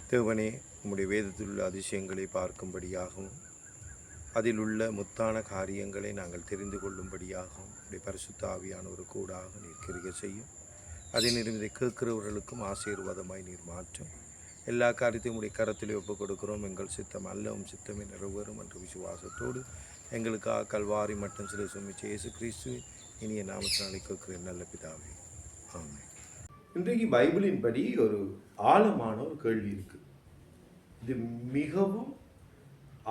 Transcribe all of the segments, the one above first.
தேவனே, உம்முடைய வேதத்தில் உள்ள அதிசயங்களை பார்க்கும்படியாகவும் அதில் உள்ள முத்தான காரியங்களை நாங்கள் தெரிந்து கொள்ளும்படியாகவும் உடைய பரிசுத்த ஆவியானவர் கூடாக நீர் கிரியை செய்யும். அதை இதை கேட்கிறவர்களுக்கும் ஆசீர்வாதமாய் நீர் மாற்றும். எல்லா காரியத்தையும் உடைய கரத்திலே ஒப்புக் கொடுக்கிறோம். எங்கள் சித்தம் அல்லவும் சித்தமே நிறைவேறும் என்ற விசுவாசத்தோடு எங்களுக்காக கல்வாரி மட்டும் சில சுமிச்ச இயேசு கிறிஸ்து இனிய நாமத்தினாலே கேட்கிறேன் நல்ல பிதாவே, ஆமென். இன்றைக்கு பைபிளின் படி ஒரு ஆழமான ஒரு கேள்வி இருக்கு. இது மிகவும்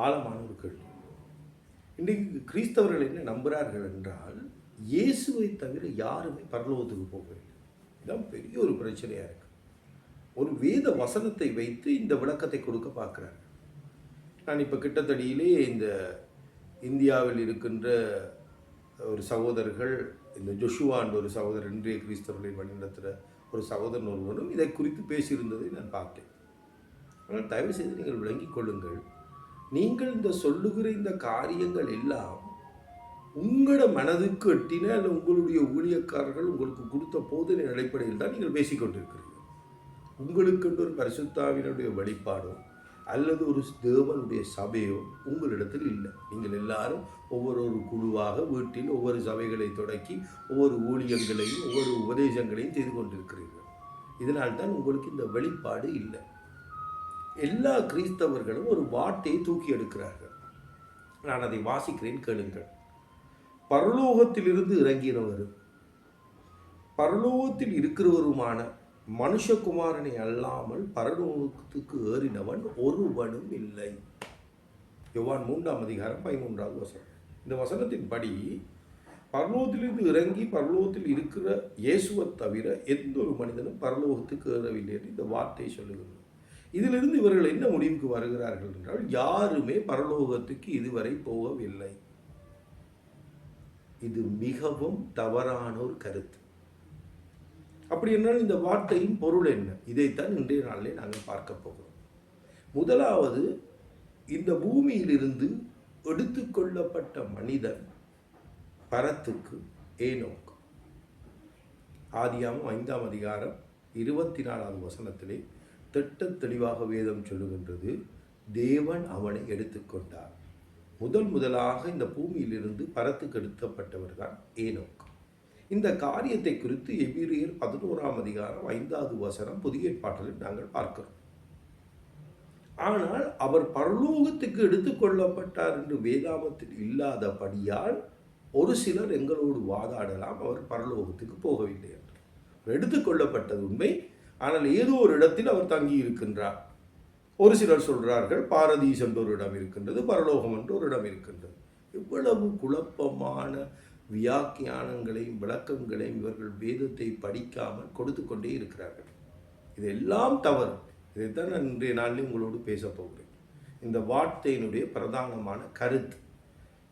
ஆழமான ஒரு கேள்வி. இன்றைக்கு கிறிஸ்தவர்கள் என்ன நம்புகிறார்கள் என்றால், இயேசுவை தவிர யாருமே பரலோகத்துக்கு போகவில்லை. இதுதான் பெரிய ஒரு பிரச்சனையாக இருக்கு. ஒரு வேத வசனத்தை வைத்து இந்த விளக்கத்தை கொடுக்க பார்க்குறாங்க. நான் இப்போ கிட்டத்தடியிலே இந்த இந்தியாவில் இருக்கின்ற ஒரு சகோதரர்கள், இந்த ஜொஷுவான் ஒரு சகோதரர், இன்றைய கிறிஸ்தவர்களின் வழிநடத்துகிற ஒரு சகோதரன் ஒருவரும் இதை குறித்து பேசியிருந்ததை நான் பார்த்தேன். ஆனால் தயவு செய்து நீங்கள் விளங்கிக் கொள்ளுங்கள், நீங்கள் இந்த சொல்லுகிற இந்த காரியங்கள் எல்லாம் உங்களோட மனதுக்கு எட்டின அல்ல உங்களுடைய ஊழியக்காரர்கள் உங்களுக்கு கொடுத்த போதனை அடிப்படையில் தான் நீங்கள் பேசிக்கொண்டிருக்கிறீர்கள். உங்களுக்கு ஒரு பரிசுத்தாவினுடைய வெளிப்பாடோ அல்லது ஒரு தேவனுடைய சபையோ உங்களிடத்தில் இல்லை. நீங்கள் எல்லாரும் ஒவ்வொரு குழுவாக வீட்டில் ஒவ்வொரு சபைகளை தொடக்கி ஒவ்வொரு ஊழியங்களையும் ஒவ்வொரு உபதேசங்களையும் செய்து கொண்டிருக்கிறீர்கள். இதனால்தான் உங்களுக்கு இந்த வெளிப்பாடு இல்லை. எல்லா கிறிஸ்தவர்களும் ஒரு வார்த்தையை தூக்கி எடுக்கிறார்கள். நான் அதை வாசிக்கிறேன், கேளுங்கள். பரலோகத்திலிருந்து இறங்கினவரும் பரலோகத்தில் இருக்கிறவருமான மனுஷகுமாரனை அல்லாமல் பரலோகத்துக்கு ஏறினவன் ஒருவனும் இல்லை. யோவான் 3:13 வசனம். இந்த வசனத்தின் படி பரலோகத்திலிருந்து இறங்கி பரலோகத்தில் இருக்கிற இயேசுவை தவிர எந்த ஒரு மனிதனும் பரலோகத்துக்கு ஏறவில்லை என்று இந்த வார்த்தை சொல்லுகிறது. இதிலிருந்து இவர்கள் என்ன முடிவுக்கு வருகிறார்கள் என்றால், யாருமே பரலோகத்துக்கு இதுவரை போகவில்லை. இது மிகவும் தவறான ஒரு கருத்து. அப்படி என்றால் இந்த வார்த்தையின் பொருள் என்ன? இதைத்தான் இன்றைய நாளிலே நாங்கள் பார்க்க போகிறோம். முதலாவது, இந்த பூமியிலிருந்து எடுத்துக்கொள்ளப்பட்ட மனிதன் பரத்துக்கு ஏனோக். ஆதியாகமம் 5:24 வசனத்திலே திட்ட தெளிவாக வேதம் சொல்லுகின்றது, தேவன் அவனை எடுத்துக்கொண்டார். முதலாக இந்த பூமியிலிருந்து பரத்துக்கு எடுக்கப்பட்டவர் தான் ஏனோக். இந்த காரியத்தை குறித்து எபிரேயர் 11:5 வசனம் புதிய ஏற்பாட்டில் நாங்கள் பார்க்கிறோம். ஆனால் அவர் பரலோகத்துக்கு எடுத்துக்கொள்ளப்பட்டார் என்று வேதாமத்தில் இல்லாதபடியால் ஒரு சிலர் எங்களோடு வாதாடலாம், அவர் பரலோகத்துக்கு போகவில்லை என்று. எடுத்துக்கொள்ளப்பட்டது உண்மை, ஆனால் ஏதோ ஒரு இடத்தில் அவர் தங்கி இருக்கின்றார். ஒரு சிலர் சொல்கிறார்கள் பாரதீஸ் என்ற ஒரு இடம் இருக்கின்றது, பரலோகம் என்ற ஒரு இடம் இருக்கின்றது. இவ்வளவு குழப்பமான வியாக்கியானங்களையும் விளக்கங்களையும் இவர்கள் வேதத்தை படிக்காமல் கொடுத்து கொண்டே இருக்கிறார்கள். இதெல்லாம் தவறு. இதைத்தான் நான் இன்றைய நாளில் உங்களோடு பேச போகிறேன். இந்த வார்த்தையினுடைய பிரதானமான கருத்து,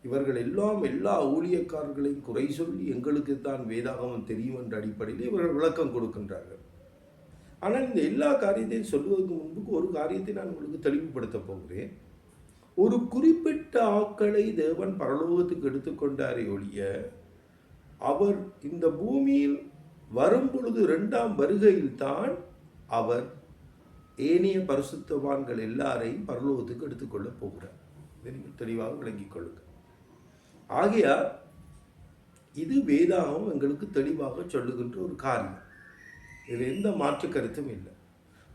இவர்கள் எல்லாம் எல்லா ஊழியக்காரர்களையும் குறை சொல்லி எங்களுக்கு தான் வேதாகமம் தெரியும் என்ற அடிப்படையில் இவர்கள் விளக்கம் கொடுக்கின்றார்கள். ஆனால் இந்த எல்லா காரியத்தையும் சொல்வதற்கு முன்புக்கு ஒரு காரியத்தை நான் உங்களுக்கு தெளிவுபடுத்த போகிறேன். ஒரு குறிப்பிட்ட ஆட்களை தேவன் பரலோகத்துக்கு எடுத்துக்கொண்டாரே ஒழிய, அவர் இந்த பூமியில் வரும் பொழுது 2ஆம் வருகையில் தான் அவர் ஏனைய பரிசுத்தவான்கள் எல்லாரையும் பரலோகத்துக்கு எடுத்துக்கொள்ள போகிறார். இதை நீங்கள் தெளிவாக விளங்கிக் கொள்ளுங்கள். ஆகையால் இது வேதாகம் எங்களுக்கு தெளிவாக சொல்லுகின்ற ஒரு காரியம். இதில் எந்த மாற்று கருத்தும் இல்லை.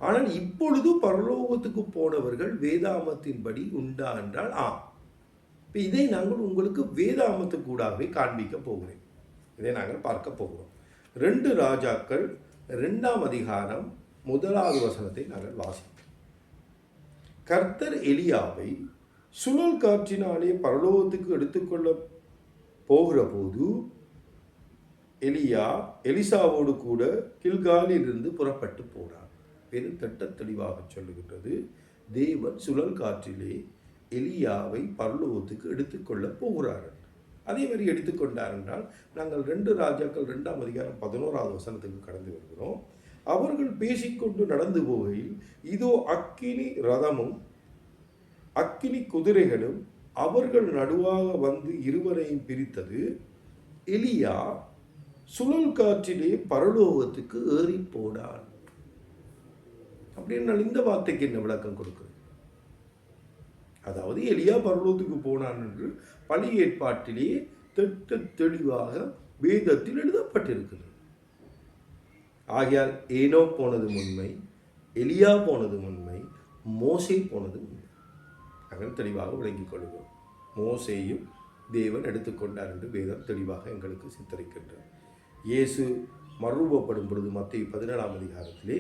ஆனால் இப்பொழுது பரலோகத்துக்கு போனவர்கள் வேதாமத்தின்படி உண்டா என்றால் இப்போ இதை நாங்கள் உங்களுக்கு வேதாமத்துக்கூடாகவே காண்பிக்க போகிறேன். இதை நாங்கள் பார்க்க போகிறோம். 2 ராஜாக்கள் 2ஆம் அதிகாரம் 1வது வசனத்தை நாங்கள் வாசிப்போம். கர்த்தர் எலியாவை சுழல் காற்றினாலே பரலோகத்துக்கு எடுத்துக்கொள்ள போகிற போது எலியா எலிசாவோடு கூட கில்காலில் இருந்து புறப்பட்டு போனார். பெரும் திட்ட தெளிவாக சொல்லுகின்றது, தேவன் சுழல் காற்றிலே எலியாவை பரலோகத்துக்கு எடுத்துக்கொள்ள போகிறார்கள். அதே மாதிரி எடுத்துக்கொண்டார் என்றால் நாங்கள் 2 ராஜாக்கள் 2ஆம் அதிகாரம் 11வது வசனத்துக்கு கடந்து வருகிறோம். அவர்கள் பேசிக்கொண்டு நடந்து போகையில் இதோ அக்கினி ரதமும் அக்கினி குதிரைகளும் அவர்கள் நடுவாக வந்து இருவரையும் பிரித்தது. எலியா சுழல் காற்றிலே பரலோகத்துக்கு ஏறி போனான். அப்படின்னு நான் இந்த வார்த்தைக்கு என்ன விளக்கம் கொடுக்குறேன்? அதாவது எலியா பரலோகத்துக்கு போனான் என்று பழைய ஏற்பாட்டிலேயே திட்ட தெளிவாக வேதத்தில் எழுதப்பட்டிருக்கிறது. ஆகையால் ஏனோ போனது உண்மை, எலியா போனது உண்மை, மோசே போனது உண்மை. நாங்கள் தெளிவாக விளங்கிக் கொள்கிறோம். மோசேயும் தேவன் எடுத்துக்கொண்டார் என்று வேதம் தெளிவாக எங்களுக்கு சித்தரிக்கின்றார். இயேசு மறுரூபப்படும் பொழுது மத்தேயு 17ஆம் அதிகாரத்திலே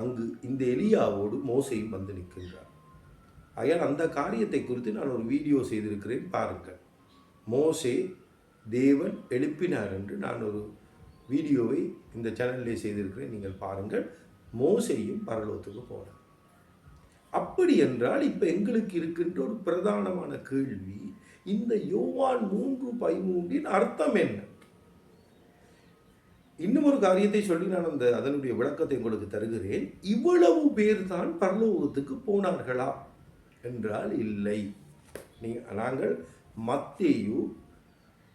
அங்கு இந்த எலியாவோடு மோசேயும் வந்து நிற்கின்றார். ஆகையால் அந்த காரியத்தை குறித்து நான் ஒரு வீடியோ செய்திருக்கிறேன், பாருங்கள். மோசே தேவன் எழுப்பினார் என்று நான் ஒரு வீடியோவை இந்த சேனலிலே செய்திருக்கிறேன், நீங்கள் பாருங்கள். மோசேயும் பரலோகத்துக்கு போனார். அப்படி என்றால் இப்போ எங்களுக்கு இருக்கின்ற ஒரு பிரதானமான கேள்வி, இந்த யோவான் 3:13 அர்த்தம் என்ன? இன்னும் ஒரு காரியத்தை சொல்லி நான் அதனுடைய விளக்கத்தை உங்களுக்கு தருகிறேன். இவ்வளவு பேர் தான் பரலோகத்துக்கு போனார்களா என்றால் இல்லை. நாங்கள் மத்தேயு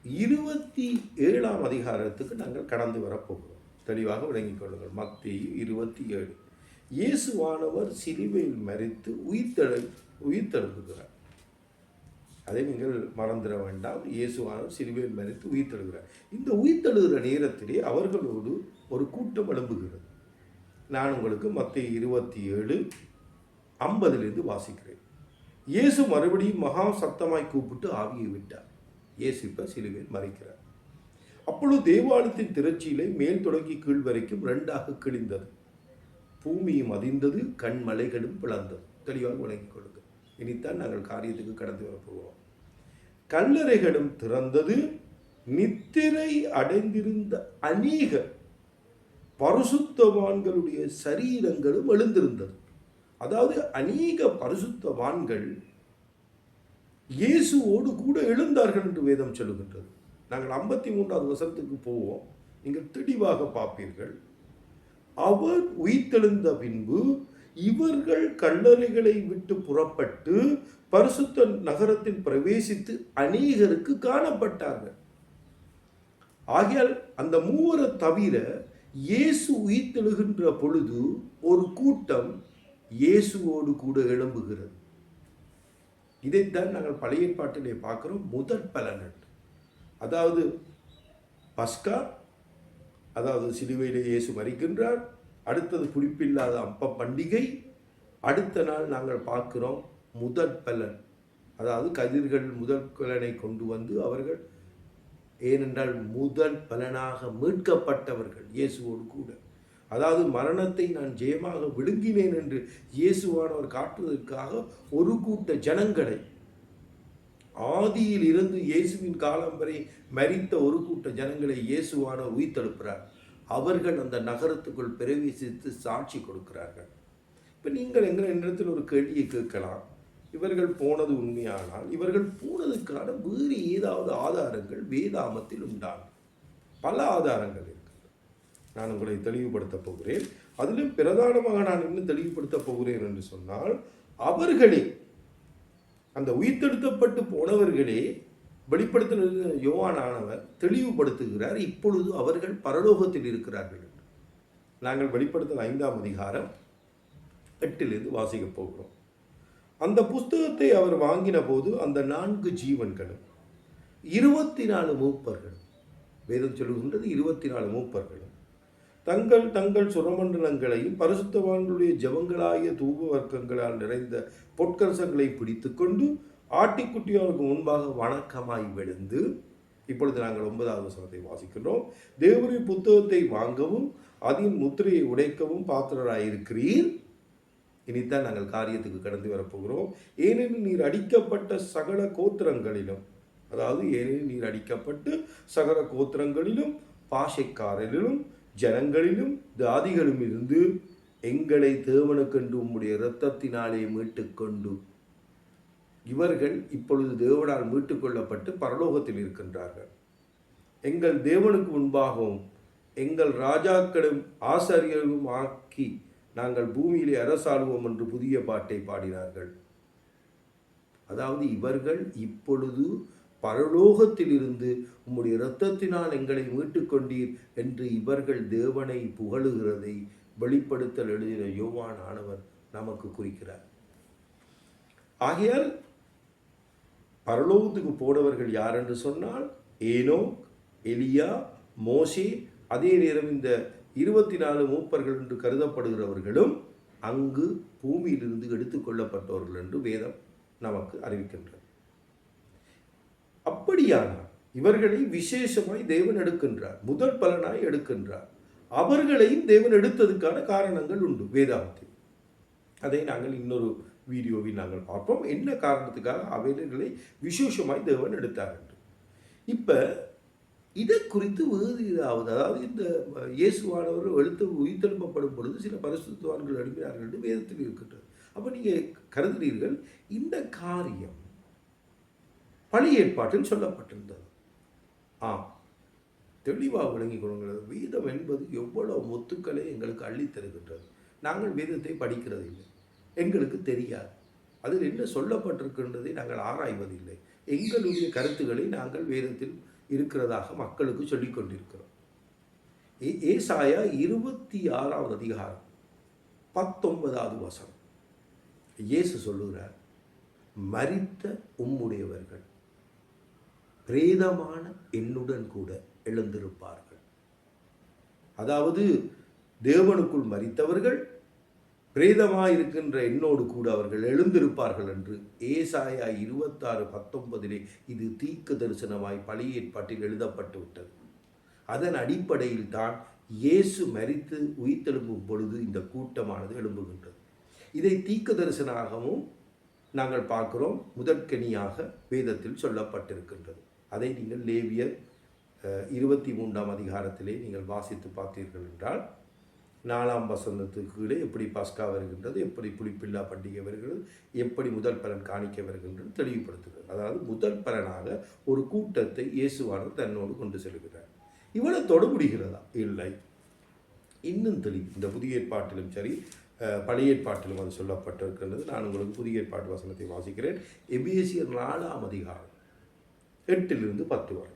27ஆம் அதிகாரத்துக்கு நாங்கள் கடந்து வரப்போகிறோம். தெளிவாக விளங்கிக் கொள்ளுங்கள். மத்தேயு 27. இயேசுவானவர் சிலுவையில் மரித்து உயிர்த்தெழுகிறார். அதை நீங்கள் மறந்துட வேண்டாம். இயேசுவானவர் சிலுவையில் மரித்து உயிர்த்தெழுகிறார். இந்த உயிர்த்தெழுகிற நேரத்திலே அவர்களோடு ஒரு கூட்டம் எழும்புகிறது. நான் உங்களுக்கு மத்தேயு 27:50 வாசிக்கிறேன். இயேசு மறுபடியும் மகா சத்தமாய் கூப்பிட்டு ஆவியை விட்டார். இயேசு இப்ப சிலுவையில் மரிக்கிறார். அப்பொழுது தேவாலயத்தின் திரட்சியிலே மேல் தொடங்கி கீழ் வரைக்கும் 2ஆக கிழிந்தது. பூமியும் அதிர்ந்தது, கண்மலைகளும் பிளந்தது. தெளிவாக விளங்கிக் கொள்ளுங்கள். இனித்தான் நாங்கள் காரியத்துக்கு கடந்து வரப்போகிறோம். கல்லறைகளும் திறந்தது, நித்திரை அடைந்திருந்த அநேக பரிசுத்தவான்களுடைய சரீரங்களும் எழுந்திருந்தது. அதாவது அநேக பரிசுத்தவான்கள் இயேசுவோடு கூட எழுந்தார்கள் என்று வேதம் சொல்லுகின்றது. நாங்கள் 53ஆவது வசனத்துக்கு போவோம், நீங்கள் தெளிவாக பார்ப்பீர்கள். அவர் உயிர்த்தெழுந்த பின்பு இவர்கள் கல்லறைகளை விட்டு புறப்பட்டு பரிசுத்த நகரத்தில் பிரவேசித்து அநேகருக்கு காணப்பட்டார்கள். ஆகையால் அந்த மூவரை தவிர இயேசு உயிர்த்தெழுகின்ற பொழுது ஒரு கூட்டம் இயேசுவோடு கூட எழும்புகிறது. இதைத்தான் நாங்கள் பழைய ஏற்பாட்டிலே பார்க்கிறோம். முதற் பலன், அதாவது பஸ்கா, அதாவது சிலுவையிலே இயேசு மரிக்கின்றார். அடுத்தது புளிப்பில்லாத அப்ப பண்டிகை. அடுத்த நாள் நாங்கள் பார்க்கிறோம் முதற் பலன், அதாவது கதிர்கள் முதல் பலனை கொண்டு வந்து அவர்கள், ஏனென்றால் முதல் பலனாக மீட்கப்பட்டவர்கள் இயேசுவோடு கூட. அதாவது மரணத்தை நான் ஜெயமாக விழுங்கினேன் என்று இயேசுவானவர் காட்டுவதற்காக ஒரு கூட்ட ஜனங்களை, ஆதியில் இருந்து இயேசுவின் காலம் வரை மரித்த ஒரு கூட்ட ஜனங்களை இயேசுவானவர் உயிர்த்தெழுப்புகிறார். அவர்கள் அந்த நகரத்துக்குள் பிரவேசித்து சாட்சி கொடுக்கிறார்கள். இப்போ நீங்கள் என்னிடத்தில் ஒரு கேள்வியை கேட்கலாம், இவர்கள் போனது உண்மையானால் இவர்கள் போனதுக்கான வேறு ஏதாவது ஆதாரங்கள் வேதாமத்தில் உண்டான? பல ஆதாரங்கள் இருக்கு. நான் உங்களை தெளிவுபடுத்த போகிறேன். அதிலும் பிரதானமாக நான் இன்னும் தெளிவுபடுத்த போகிறேன் என்று சொன்னால், அவர்களே, அந்த உயிர்த்தெழுத்தப்பட்டு போனவர்களே, வெளிப்படுத்தின யோவானானவர் தெளிவுபடுத்துகிறார், இப்பொழுது அவர்கள் பரலோகத்தில் இருக்கிறார்கள் என்று. நாங்கள் வெளிப்படுத்தின 5ஆம் அதிகாரம் 8 வாசிக்கப் போகிறோம். அந்த புஸ்தகத்தை அவர் வாங்கின போது அந்த 4 ஜீவன்களும் 24 மூப்பர்களும், வேதம் சொல்லுகின்றது 24 மூப்பர்களும் தங்கள் தங்கள் சுரமண்டலங்களையும் பரிசுத்தவான்களுடைய ஜெபங்களாகிய தூப வர்க்கங்களால் நிறைந்த பொற்கரசங்களை பிடித்து கொண்டு ஆட்டிக்குட்டியாருக்கு முன்பாக வணக்கமாய் விழுந்து, இப்பொழுது நாங்கள் 9வது வசனத்தை வாசிக்கின்றோம். தேவனுடைய புத்தகத்தை வாங்கவும் அதன் முத்திரையை உடைக்கவும் பாத்திரராயிருக்கிறீர். இனித்தான் நாங்கள் காரியத்துக்கு கடந்து வரப்போகிறோம். ஏனெனில் நீர் அடிக்கப்பட்ட சகல கோத்திரங்களிலும், அதாவது ஏனெனில் நீர் அடிக்கப்பட்டு சகல கோத்திரங்களிலும் பாஷைக்காரரிலும் ஜனங்களிலும் ஜாதிகளும் இருந்து எங்களை தேவனுக்கென்று உம்முடைய இரத்தத்தினாலே மீட்டுக்கொண்டு, இவர்கள் இப்பொழுது தேவனால் மீட்டுக் கொள்ளப்பட்டு பரலோகத்தில் இருக்கின்றார்கள். எங்கள் தேவனுக்கு முன்பாகவும் எங்கள் ராஜாக்களும் ஆசாரியர்களும் ஆக்கி நாங்கள் பூமியிலே அரசாளுவோம் என்று புதிய பாட்டை பாடினார்கள். அதாவது இவர்கள் இப்பொழுது பரலோகத்திலிருந்து உம்முடைய இரத்தத்தினால் எங்களை மீட்டுக்கொண்டீர் என்று இவர்கள் தேவனை புகழுகிறதை வெளிப்படுத்தல் எழுதின யோவான் ஆனவர் நமக்கு குறிக்கிறார். ஆகையால் பரலோகத்துக்கு போனவர்கள் யார் என்று சொன்னால் ஏனோக், எலியா, மோசே, அதே நேரம் இந்த 24 மூப்பர்கள் என்று கருதப்படுகிறவர்களும் அங்கு பூமியிலிருந்து எடுத்துக்கொள்ளப்பட்டவர்கள் என்று வேதம் நமக்கு அறிவிக்கின்றது. அப்படியானால் இவர்களை விசேஷமாய் தேவன் எடுக்கின்றார், முதல் பலனாய் எடுக்கின்றார். அவர்களையும் தேவன் எடுத்ததுக்கான காரணங்கள் உண்டு வேதாகத்தில். அதை நாங்கள் இன்னொரு வீடியோவில் நாங்கள் பார்ப்போம், என்ன காரணத்துக்காக அவர்களை விசேஷமாய் தேவன் எடுத்தார் என்று. இப்போ இதை குறித்து வேறு ஏதாவது, அதாவது இந்த இயேசுவானவர்கள் உயிர்த்தெழுப்பப்படும் பொழுது சில பரிசுத்தவான்கள் எழுப்பினார்கள் என்று வேதத்தில் இருக்கின்றது. அப்போ நீங்கள் கருதுகிறீர்கள் இந்த காரியம் பழைய ஏற்பாட்டில் சொல்லப்பட்டிருந்தது. தெளிவாக விளங்கிக் கொள்ளுங்கள். வேதம் என்பது எவ்வளவு முத்துக்களை எங்களுக்கு அள்ளி தருகின்றது. நாங்கள் வேதத்தை படிக்கிறது இல்லை, எங்களுக்கு தெரியாது அதில் என்ன சொல்லப்பட்டிருக்கின்றதை நாங்கள் ஆராய்வதில்லை. எங்களுடைய கருத்துக்களை நாங்கள் வேதத்தில் இருக்கிறதாக மக்களுக்கு சொல்லிக் கொண்டிருக்கிறோம். ஏசாயா 26வது அதிகாரம் 19வது வசனம் இயேசு சொல்லுகிறார், மரித்த உம்முடையவர்கள் பிரேதமான என்னுடன் கூட எழுந்திருப்பார்கள். அதாவது தேவனுக்குள் மரித்தவர்கள் பிரேதமாயிருக்கின்ற என்னோடு கூட அவர்கள் எழுந்திருப்பார்கள் என்று ஏசாயா 26:19 இது தீர்க்க தரிசனமாய் பழைய ஏற்பாட்டில் எழுதப்பட்டு விட்டது. அதன் அடிப்படையில் தான் இயேசு மரித்து உயிர்த்தெழும்பும் பொழுது இந்த கூட்டமானது எழும்புகின்றது. இதை தீர்க்க தரிசனமாகவும் நாங்கள் பார்க்கிறோம், முதற்கனியாக வேதத்தில் சொல்லப்பட்டிருக்கின்றது. அதை நீங்கள் லேவியர் 23ஆம் அதிகாரத்திலே நீங்கள் வாசித்து பார்த்தீர்கள் என்றால் 4ஆம் வசனத்துக்கு கீழே எப்படி பஸ்கா வருகின்றது, எப்படி புளிப்பில்லா பண்டிகை வருகிறது, எப்படி முதல் பலன் காணிக்க வருகின்றது தெளிவுபடுத்துகிறது. அதாவது முதல் பலனாக ஒரு கூட்டத்தை இயேசுவானவர் தன்னோடு கொண்டு செல்கிறார். இவ்வளவு தொடர்புகிறதா? இல்லை. இன்னும் தெளிவு இந்த புதிய ஏற்பாட்டிலும் சரி பழைய ஏற்பாட்டிலும் அது சொல்லப்பட்டிருக்கின்றது. நான் உங்களுக்கு புதிய ஏற்பாட்டு வசனத்தை வாசிக்கிறேன். எபேசியர் 4ஆம் அதிகாரம் 8 10 வரை.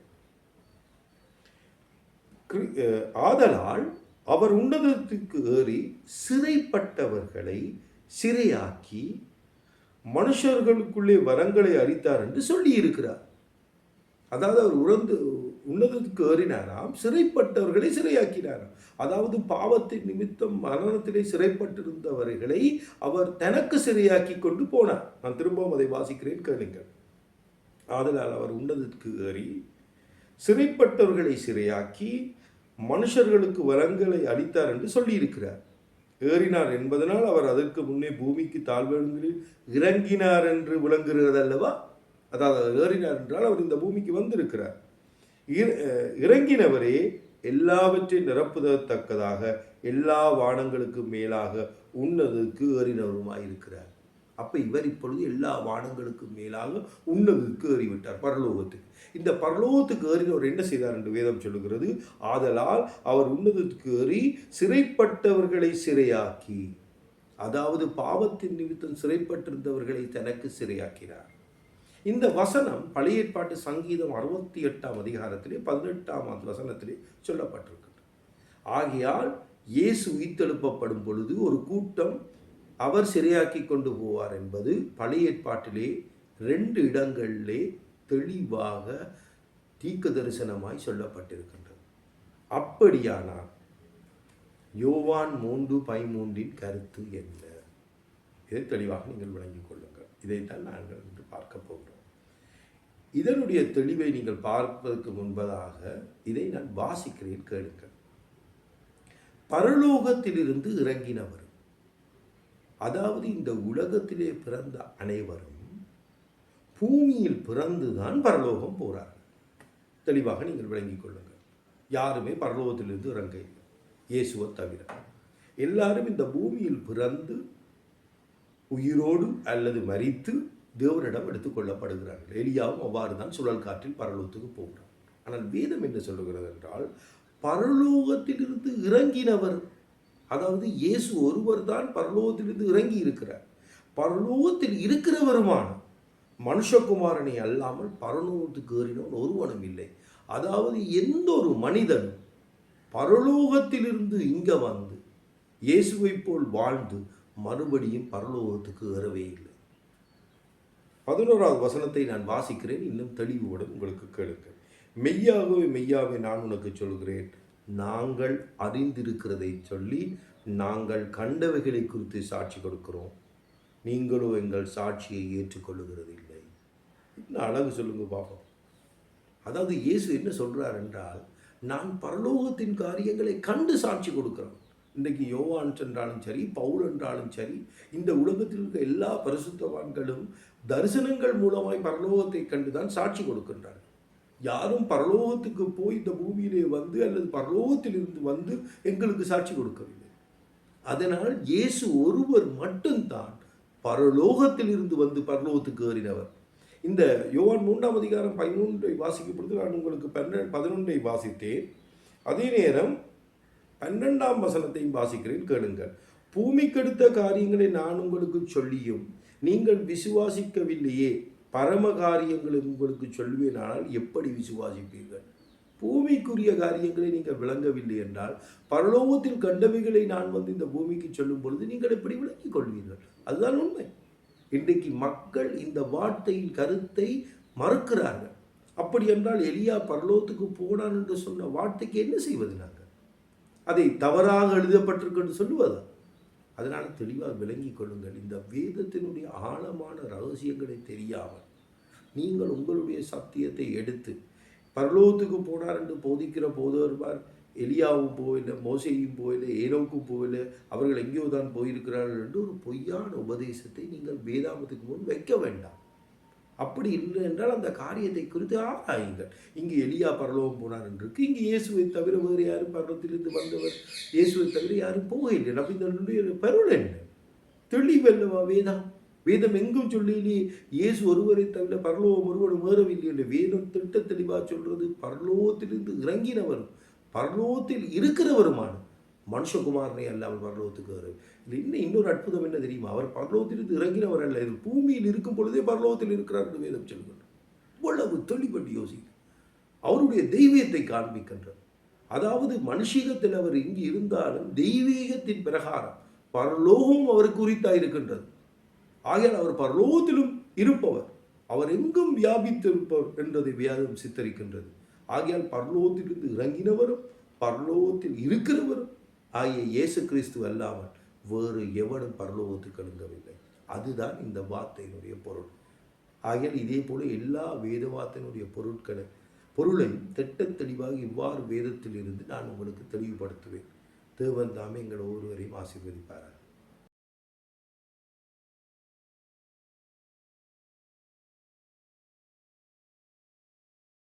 ஆதலால் அவர் உன்னதத்துக்கு ஏறி சிறைப்பட்டவர்களை சிறையாக்கி மனுஷர்களுக்குள்ளே வரங்களை அளித்தார் என்று சொல்லி இருக்கிறார். அதாவது அவர் உன்னதத்துக்கு ஏறினாராம், சிறைப்பட்டவர்களை சிறையாக்கினாராம். அதாவது பாவத்தின் நிமித்தம் மரணத்திலே சிறைப்பட்டிருந்தவர்களை அவர் தனக்கு சிறையாக்கி கொண்டு போனார். நான் திரும்பவும் அதை வாசிக்கிறேன், கேளுங்கள். ஆதலால் அவர் உன்னதத்துக்கு ஏறி சிறைப்பட்டவர்களை சிறையாக்கி மனுஷர்களுக்கு வரங்களை அளித்தார் என்று சொல்லியிருக்கிறார். ஏறினார் என்பதனால் அவர் அதற்கு முன்னே பூமிக்கு தாழ்வெழுங்களில் இறங்கினார் என்று விளங்குகிறது அல்லவா? அதாவது ஏறினார் என்றால் அவர் இந்த பூமிக்கு வந்திருக்கிறார். இறங்கினவரே எல்லாவற்றையும் நிரப்புதற்கதாக எல்லா வானங்களுக்கு மேலாக உன்னதத்துக்கு ஏறினவருமாயிருக்கிறார். அப்போ இவர் இப்பொழுது எல்லா வானங்களுக்கு மேலாக உன்னதத்துக்கு ஏறிவிட்டார், பரலோகத்துக்கு. இந்த பரலோகத்துக்கு ஏறினவர் என்ன செய்தார் என்று வேதம் சொல்லுகிறது. ஆதலால் அவர் உன்னதத்துக்கு ஏறி சிறைப்பட்டவர்களை சிறையாக்கி, அதாவது பாவத்தின் நிமித்தம் சிறைப்பட்டிருந்தவர்களை தனக்கு சிறையாக்கினார். இந்த வசனம் பழைய ஏற்பாட்டு சங்கீதம் 68ஆம் அதிகாரத்திலே 18ஆம் வசனத்திலே சொல்லப்பட்டிருக்கிறது. ஆகையால் இயேசு உயிர்த்தெழுப்பப்படும் பொழுது ஒரு கூட்டம் அவர் சிறையாக்கி கொண்டு போவார் என்பது பழைய ஏற்பாட்டிலே 2 இடங்களிலே தெளிவாக தீர்க்க தரிசனமாய் சொல்லப்பட்டிருக்கின்றது. அப்படியானால் யோவான் 3:13 கருத்து என்ன? இதை தெளிவாக நீங்கள் விளங்கிக் கொள்ளுங்கள். இதைத்தான் நாங்கள் இன்று பார்க்க போகிறோம். இதனுடைய தெளிவை நீங்கள் பார்ப்பதற்கு முன்பதாக இதை நான் வாசிக்கிறேன், கேளுங்கள். பரலோகத்திலிருந்து இறங்கினவர், அதாவது இந்த உலகத்திலே பிறந்த அனைவரும் பூமியில் பிறந்துதான் பரலோகம் போறார்கள். தெளிவாக நீங்கள் விளங்கிக் கொள்ளுங்கள். யாருமே பரலோகத்திலிருந்து இறங்க இல்லை, இயேசுவை தவிர. எல்லாரும் இந்த பூமியில் பிறந்து உயிரோடு அல்லது மரித்து தேவனிடம் எடுத்துக்கொள்ளப்படுகிறார்கள். எலியாவும் அவ்வாறு தான் சுழல் காற்றில் பரலோகத்துக்கு போகிறார். ஆனால் வேதம் என்ன சொல்லுகிறது என்றால், பரலோகத்திலிருந்து இறங்கினவர், அதாவது இயேசு ஒருவர் தான் பரலோகத்திலிருந்து இறங்கி இருக்கிறார். பரலோகத்தில் இருக்கிறவருமான மனுஷகுமாரனை அல்லாமல் பரலோகத்துக்கு ஏறினவன் ஒருவனும் இல்லை. அதாவது எந்த ஒரு மனிதனும் பரலோகத்திலிருந்து இங்கே வந்து இயேசுவை போல் வாழ்ந்து மறுபடியும் பரலோகத்துக்கு ஏறவே இல்லை. 11வது வசனத்தை நான் வாசிக்கிறேன், இன்னும் தெளிவுடன் உங்களுக்கு கேளுங்கள். மெய்யாகவே மெய்யாகவே நான் உனக்கு சொல்கிறேன், நாங்கள் அறிந்திருக்கிறதை சொல்லி நாங்கள் கண்டவைகளை குறித்து சாட்சி கொடுக்கிறோம், நீங்களோ எங்கள் சாட்சியை ஏற்றுக்கொள்ளுகிறது இல்லை. இன்னும் அழகு சொல்லுங்க பாப்போம். அதாவது இயேசு என்ன சொல்றார் என்றால், நான் பரலோகத்தின் காரியங்களை கண்டு சாட்சி கொடுக்கிறேன். இன்றைக்கு யோவான் என்றாலும் சரி, பவுல் என்றாலும் சரி, இந்த உலகத்தில் இருக்க எல்லா பரிசுத்தவான்களும் தரிசனங்கள் மூலமாய் பரலோகத்தை கண்டுதான் சாட்சி கொடுக்கின்றார்கள். யாரும் பரலோகத்துக்கு போய் இந்த பூமியிலே வந்து அல்லது பரலோகத்தில் இருந்து வந்து எங்களுக்கு சாட்சி கொடுக்கவில்லை. அதனால் இயேசு ஒருவர் மட்டும்தான் பரலோகத்தில் இருந்து வந்து பரலோகத்துக்கு ஏறினவர். இந்த யோவான் 3ஆம் அதிகாரம் 13 வாசிக்கும் பொழுது நான் உங்களுக்கு 11 வாசித்தேன். அதே நேரம் 12ஆம் வசனத்தையும் வாசிக்கிறேன், கேளுங்கள். பூமிக்கெடுத்த காரியங்களை நான் உங்களுக்கு சொல்லியும் நீங்கள் விசுவாசிக்கவில்லையே, பரம காரியங்களை உங்களுக்கு சொல்லுவேனால் எப்படி விசுவாசிப்பீர்கள்? பூமிக்குரிய காரியங்களை நீங்கள் விளங்கவில்லை என்றால் பரலோகத்தில் கண்டவைகளை நான் வந்து இந்த பூமிக்கு சொல்லும் பொழுது நீங்கள் எப்படி விளங்கிக் கொள்வீர்கள்? அதுதான் உண்மை. இன்றைக்கு மக்கள் இந்த வார்த்தையின் கருத்தை மறுக்கிறார்கள். அப்படி என்றால் எலியா பரலோகத்துக்கு போனான் என்று சொன்ன வார்த்தைக்கு என்ன செய்வது? நாங்கள் அதை தவறாக எழுதப்பட்டிருக்கு என்று சொல்லுவதா? அதனால் தெளிவாக விளங்கிக் கொள்ளுங்கள். இந்த வேதத்தினுடைய ஆழமான ரகசியங்களை தெரியாமல் நீங்கள் உங்களுடைய சத்தியத்தை எடுத்து பரலோகத்துக்கு போனார் என்று போதிக்கிற போதவர்பார் எலியாவும் போயில, மோசையும் போயில, ஏனோக்கும் போயில, அவர்கள் எங்கேயோ தான் போயிருக்கிறார்கள் என்று ஒரு பொய்யான உபதேசத்தை நீங்கள் வேதாமத்துக்கு முன் வைக்க வேண்டாம். அப்படி இல்லை என்றால் அந்த காரியத்தை குறித்து ஆராயுங்கள். இங்கு எலியா பரலோகம் போனார் என்று இருக்கு, இங்கு இயேசுவை தவிர வேறு யாரும் பரலத்திலிருந்து வந்தவர் இயேசுவை தவிர யாரும் போகவில்லை. நபிகளுடைய பொருள் என்ன? தெளிவல்லவா வேதம்? வேதம் எங்கும் சொல்லி இயேசு ஒருவரை தவிர பரலோகம் ஒருவரும் ஏறவில்லை என்று வேதம் திட்ட தெளிவாக சொல்றது. பரலோகத்திலிருந்து இறங்கினவரும் பரலோகத்தில் இருக்கிறவருமான மனுஷகுமாரனை அல்லாமல் பரலோகத்துக்கு வரும். இல்லை, இன்னொரு அற்புதம் என்ன தெரியுமா? அவர் பரலோகத்திலிருந்து இறங்கினவர் அல்ல, இது பூமியில் இருக்கும் பொழுதே பரலோகத்தில் இருக்கிறார் என்று வேதம் சொல்கின்றார். இவ்வளவு தெளிவட்டு யோசிக்க அவருடைய தெய்வீகத்தை காண்பிக்கின்றார். அதாவது மனுஷீகத்தில் அவர் இங்கு இருந்தாலும் தெய்வீகத்தின் பிரகாரம் பரலோகம் அவருக்கு உரித்தா இருக்கின்றது. ஆகையால் அவர் பரலோகத்திலும் இருப்பவர், அவர் எங்கும் வியாபித்திருப்பவர் என்றதை வேதம் சித்தரிக்கின்றது. ஆகையால் பரலோகத்திலிருந்து இறங்கினவரும் பரலோகத்தில் இருக்கிறவரும் ஆகிய இயேசு கிறிஸ்து அல்லாமல் வேறு எவனும் பரலோகத்துக்கு எழுங்கவில்லை. அதுதான் இந்த வார்த்தையினுடைய பொருள். ஆகையால் இதே போல எல்லா வேத வார்த்தையினுடைய பொருளை திட்ட தெளிவாக இவ்வாறு வேதத்தில் இருந்து நான் உங்களுக்கு தெளிவுபடுத்துவேன். தேவன் தாமே எங்கள் ஒவ்வொருவரையும் ஆசீர்வதிப்பார்கள்.